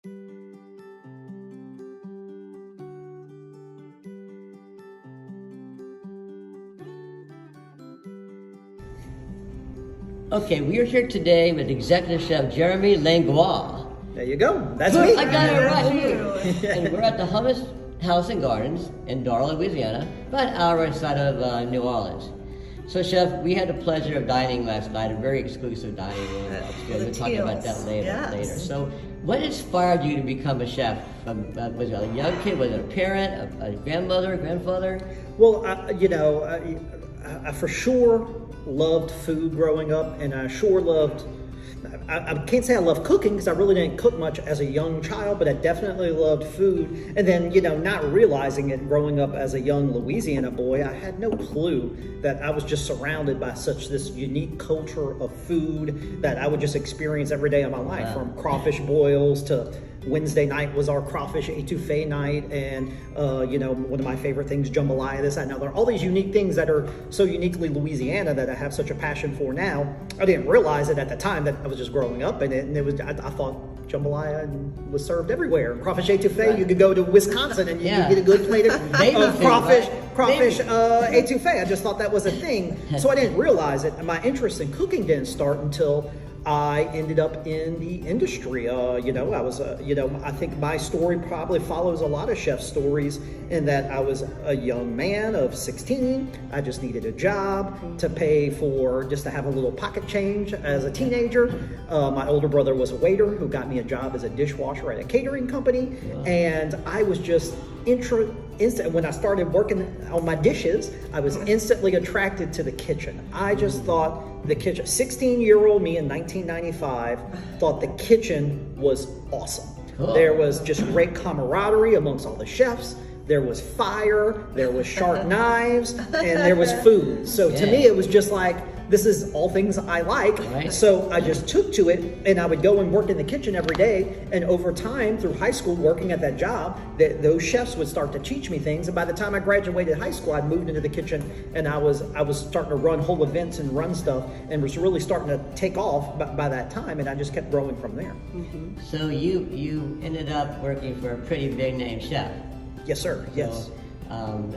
Okay, we are here today with Executive Chef Jeremy Langlois. There you go. That's me. I got it right. And we're at the Houmas House and Gardens in Darrow, Louisiana, about an hour outside of New Orleans. So, Chef, we had the pleasure of dining last night, a very exclusive dining room upstairs. We'll talk about that later. So, what inspired you to become a chef? Was it a young kid? Was it a parent, a grandmother, grandfather? Well, I for sure loved food growing up, and I sure loved, I can't say I love cooking because I really didn't cook much as a young child, but I definitely loved food. And then, not realizing it growing up as a young Louisiana boy, I had no clue that I was just surrounded by such this unique culture of food that I would just experience every day of my life, from crawfish boils to Wednesday night was our crawfish etouffee night, and one of my favorite things, jambalaya, this, that, and other. All these unique things that are so uniquely Louisiana that I have such a passion for now. I didn't realize it at the time that I was just growing up in it, and it was I thought jambalaya was served everywhere. Crawfish etouffee, you could go to Wisconsin and you could get a good plate of crawfish etouffee. I just thought that was a thing, so I didn't realize it. And my interest in cooking didn't start until I ended up in the industry. I was, I think my story probably follows a lot of chefs' stories in that I was a young man of 16. I just needed a job to pay for, just to have a little pocket change as a teenager. My older brother was a waiter who got me a job as a dishwasher at a catering company. And I was just when I started working on my dishes, I was instantly attracted to the kitchen. I just thought the kitchen, 16-year-old me in 1995, thought the kitchen was awesome. Cool. There was just great camaraderie amongst all the chefs. There was fire, there was sharp knives, and there was food. So to me, it was just like, this is all things I like. Right. So I just took to it, and I would go and work in the kitchen every day. And over time, through high school, working at that job, those chefs would start to teach me things. And by the time I graduated high school, I'd moved into the kitchen, and I was starting to run whole events and run stuff, and was really starting to take off by that time. And I just kept growing from there. Mm-hmm. So you ended up working for a pretty big name chef. Yes, sir. Yes. So,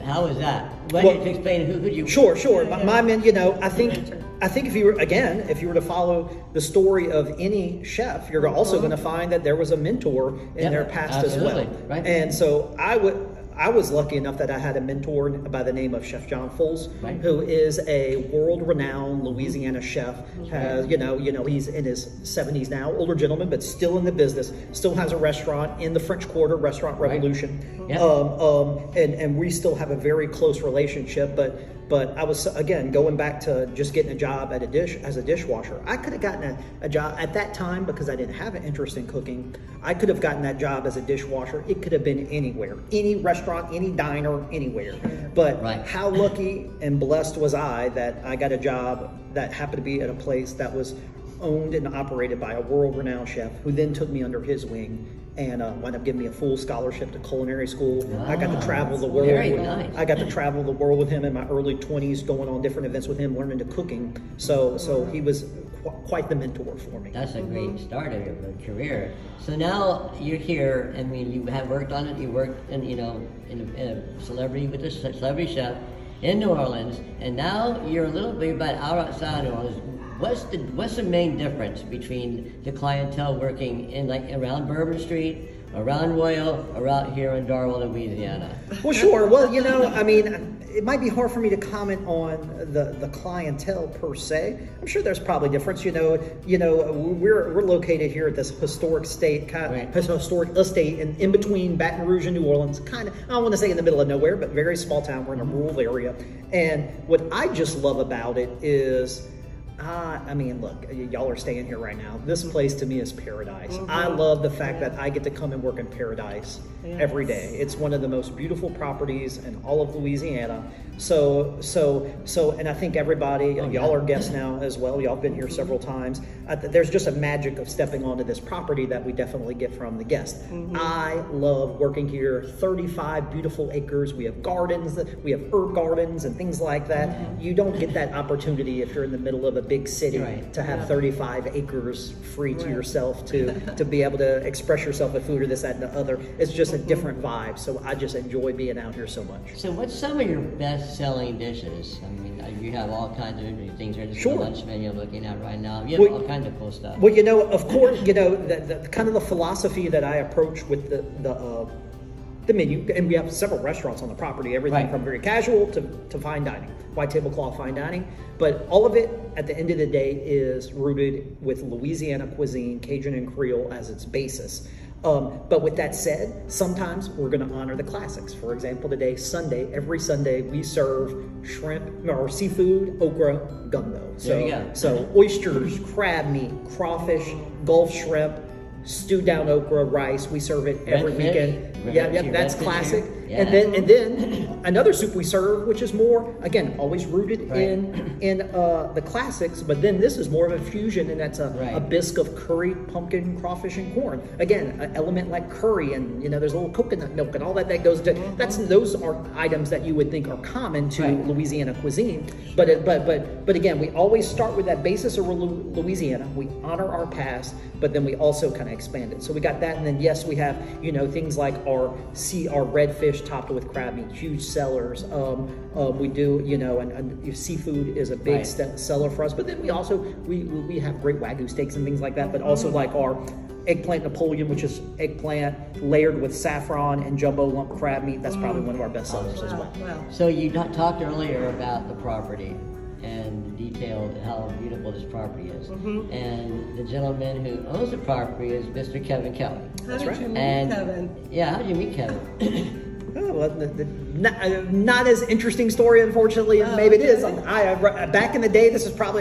how was that? Why don't you explain who could you? Sure. My men, I think if you were to follow the story of any chef, you're also going to find that there was a mentor in their past as well. Right. And so I was lucky enough that I had a mentor by the name of Chef John Foles, who is a world-renowned Louisiana chef. Has he's in his 70s now, older gentleman, but still in the business. Still has a restaurant in the French Quarter, Restaurant Revolution, and we still have a very close relationship. But I was, again, going back to just getting a job as a dishwasher. I could have gotten a job at that time because I didn't have an interest in cooking. I could have gotten that job as a dishwasher. It could have been anywhere, any restaurant, any diner, anywhere. But how lucky and blessed was I that I got a job that happened to be at a place that was owned and operated by a world-renowned chef who then took me under his wing and wound up giving me a full scholarship to culinary school. I got to travel the world. I got to travel the world with him in my early 20s, going on different events with him, learning to cooking. So he was quite the mentor for me. That's a great start of your career. So now you're here. I mean, you have worked on it. You worked in a celebrity with a celebrity chef in New Orleans, and now you're a little bit about out outside New Orleans. What's the main difference between the clientele working in around Bourbon Street, around Royal, or out here in Darrow, Louisiana? Well, sure. Well, I mean, it might be hard for me to comment on the clientele per se. I'm sure there's probably difference. We're located here at this historic estate in between Baton Rouge and New Orleans. Kind of, I don't want to say in the middle of nowhere, but very small town. We're in a rural area, and what I just love about it is, I mean, look, y'all are staying here right now. This place to me is paradise. I love the fact that I get to come and work in paradise every day. It's one of the most beautiful properties in all of Louisiana. So, and I think everybody, y'all are guests now as well. Y'all have been here several times. There's just a magic of stepping onto this property that we definitely get from the guests. I love working here. 35 beautiful acres. We have gardens, we have herb gardens and things like that. You don't get that opportunity if you're in the middle of a big city Right. to have 35 acres free to yourself to be able to express yourself with food or this, that, and the other. It's just a different vibe. So I just enjoy being out here so much. So what's some of your best-selling dishes? I mean, you have all kinds of interesting things. There's Sure. the lunch menu I'm looking at right now. You have Well, all kinds of cool stuff. Well, of course, the kind of the philosophy that I approach with the menu, and we have several restaurants on the property, everything Right. from very casual to fine dining, white tablecloth fine dining. But all of it, at the end of the day, is rooted with Louisiana cuisine, Cajun and Creole as its basis. But with that said, sometimes we're going to honor the classics. For example, today, Sunday, every Sunday, we serve shrimp or seafood, okra, gumbo. There you go. So oysters, crab meat, crawfish, Gulf shrimp, stewed down okra, rice. We serve it every Redfish. weekend. Yeah, that's Redfish classic. here. And then another soup we serve, which is more, again, always rooted Right. in the classics. But then this is more of a fusion, and that's a Right. bisque of curry, pumpkin, crawfish, and corn. Again, an element like curry, and there's a little coconut milk and all that goes to. Those are items that you would think are common to Right. Louisiana cuisine. But again, we always start with that basis of Louisiana. We honor our past, but then we also kind of expand it. So we got that, and then yes, we have things like our redfish topped with crab meat, huge sellers. We do and seafood is a big Right. seller for us. But then we also we have great Wagyu steaks and things like that. But also like our eggplant Napoleon, which is eggplant layered with saffron and jumbo lump crab meat. That's probably one of our best sellers as well. Wow. So you talked earlier about the property and detailed how beautiful this property is. And the gentleman who owns the property is Mr. Kevin Kelly. How did you meet And Kevin? yeah, how did you meet Kevin? Oh, well, not as interesting story, unfortunately, as maybe it is. Back in the day,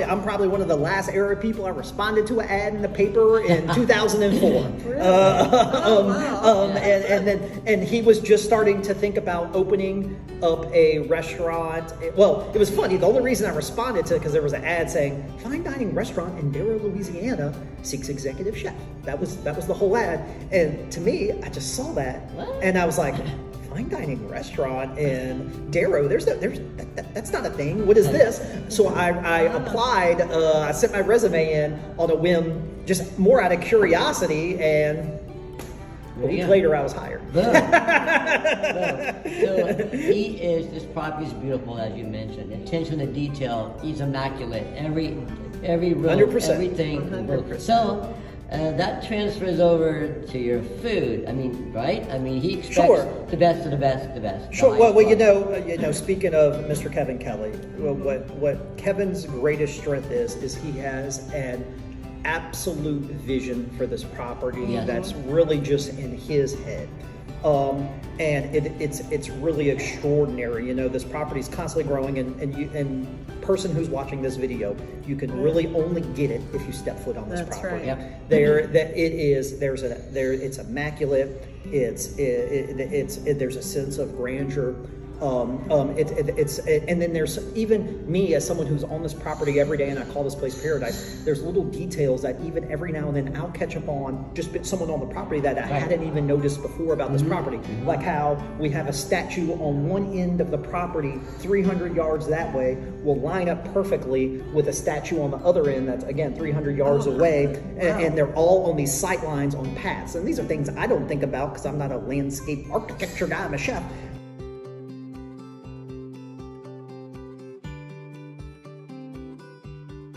I'm probably one of the last era people I responded to an ad in the paper in 2004. Really? Wow. And he was just starting to think about opening up a restaurant. Well, it was funny. The only reason I responded to it because there was an ad saying fine dining restaurant in Darrow, Louisiana seeks executive chef. That was the whole ad. And to me, I just saw that, What? and I was like, fine dining restaurant in Darrow. That's not a thing. What is this? So I applied. I sent my resume in on a whim, just more out of curiosity, and a week later I was hired. Boom. Boom. So this property is beautiful, as you mentioned. Attention to detail, he's immaculate. Every room, 100%. everything. 100%. So that transfers over to your food. I mean, right? I mean, he expects Sure. the best of the best of the best. Sure. The Well, highest speaking of Mr. Kevin Kelly, what Kevin's greatest strength is he has an absolute vision for this property Yes. that's really just in his head. And it's really extraordinary. This property is constantly growing, and person who's watching this video, you can really only get it if you step foot on this That's property. right. Yep. It's immaculate. There's a sense of grandeur. And then there's even me as someone who's on this property every day, and I call this place paradise. There's little details that even every now and then I'll catch up on just someone on the property that I hadn't even noticed before about this property. Like how we have a statue on one end of the property, 300 yards that way, will line up perfectly with a statue on the other end that's again 300 yards away, and they're all on these sight lines on paths. And these are things I don't think about because I'm not a landscape architecture guy. I'm a chef.